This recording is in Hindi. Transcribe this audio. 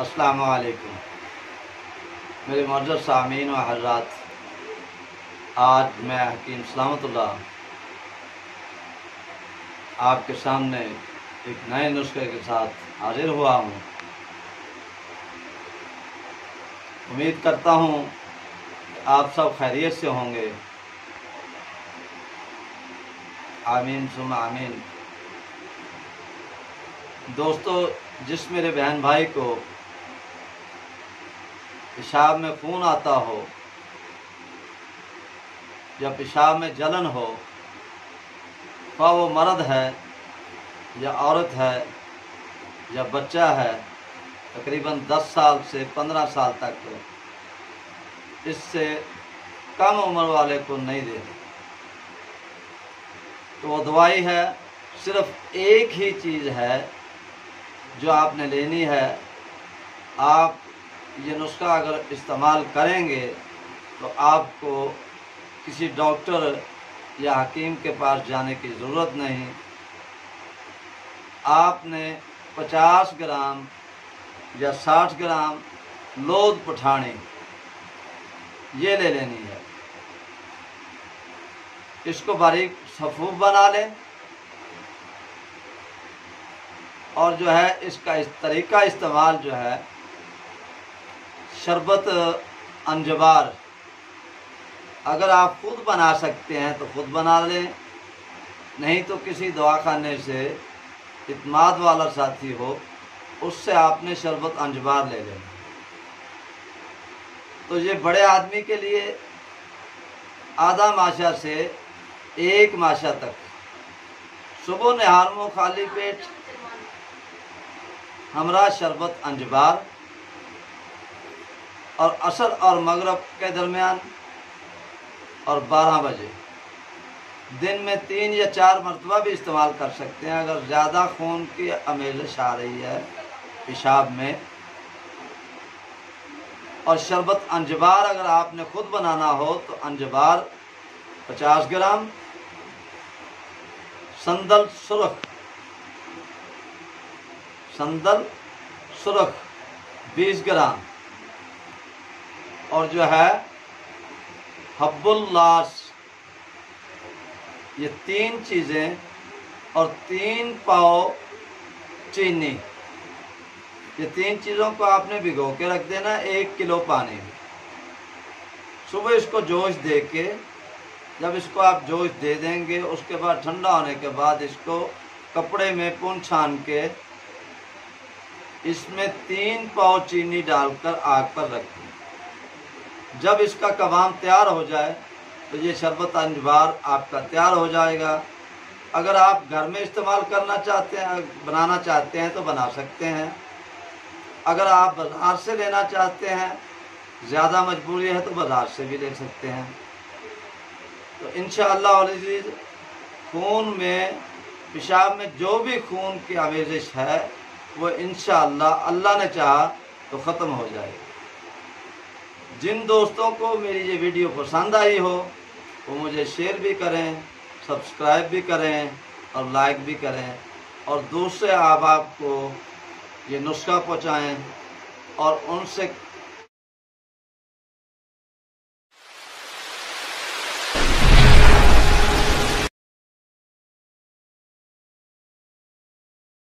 अस्सलामु अलैकुम मेरे मुअज़्ज़ज़ सामीन व हज़रात, आज मैं हकीम सलामतुल्लाह आपके सामने एक नए नुस्खे के साथ हाजिर हुआ हूँ। उम्मीद करता हूँ कि आप सब खैरियत से होंगे। आमीन सुम्मा आमीन। दोस्तों, जिस मेरे बहन भाई को पेशाब में खून आता हो या पेशाब में जलन हो, वह वो मर्द है या औरत है या बच्चा है, तकरीबन 10 साल से 15 साल तक, इससे कम उम्र वाले को नहीं देते। तो वो दवाई है, सिर्फ एक ही चीज़ है जो आपने लेनी है। आप ये नुस्खा अगर इस्तेमाल करेंगे तो आपको किसी डॉक्टर या हकीम के पास जाने की ज़रूरत नहीं। आपने 50 ग्राम या 60 ग्राम लोद पठानी ये ले लेनी है। इसको बारीक सफ़ूफ बना लें और जो है इसका इस तरीका इस्तेमाल जो है, शरबत अंजबार अगर आप खुद बना सकते हैं तो खुद बना लें, नहीं तो किसी दवाखाने से इत्माद वाला साथी हो उससे आपने शरबत अंजबार ले लेना। तो ये बड़े आदमी के लिए आधा माशा से 1 माशा तक सुबह निहार मुँह खाली पेट हमरा शरबत अंजबार और असर और मगरब के दरमियान और 12 बजे दिन में 3 या 4 मरतबा भी इस्तेमाल कर सकते हैं। अगर ज़्यादा खून की अमेज़श आ रही है पेशाब में, और शरबत अंजबार अगर आपने खुद बनाना हो तो अंजबार 50 ग्राम, संदल सुरख 20 ग्राम और जो है हब्बुल्लास, ये 3 चीज़ें और 3 पाव चीनी। ये 3 चीज़ों को आपने भिगो के रख देना 1 किलो पानी में। सुबह इसको जोश दे के, जब इसको आप जोश दे देंगे उसके बाद ठंडा होने के बाद इसको कपड़े में पुन छान के इसमें 3 पाव चीनी डालकर आग पर रखें। जब इसका कवाम तैयार हो जाए तो ये शरबत अंजबार आपका तैयार हो जाएगा। अगर आप घर में इस्तेमाल करना चाहते हैं, बनाना चाहते हैं तो बना सकते हैं। अगर आप बाज़ार से लेना चाहते हैं, ज़्यादा मजबूरी है तो बाज़ार से भी ले सकते हैं। तो इंशाअल्लाह अज़ीज़, खून में, पेशाब में जो भी खून की आवेज़श है वो इंशाअल्लाह अल्लाह ने चाहा तो ख़त्म हो जाएगी। जिन दोस्तों को मेरी ये वीडियो पसंद आई हो वो मुझे शेयर भी करें, सब्सक्राइब भी करें और लाइक भी करें, और दूसरे अहबाब को ये नुस्खा पहुँचाएँ और उनसे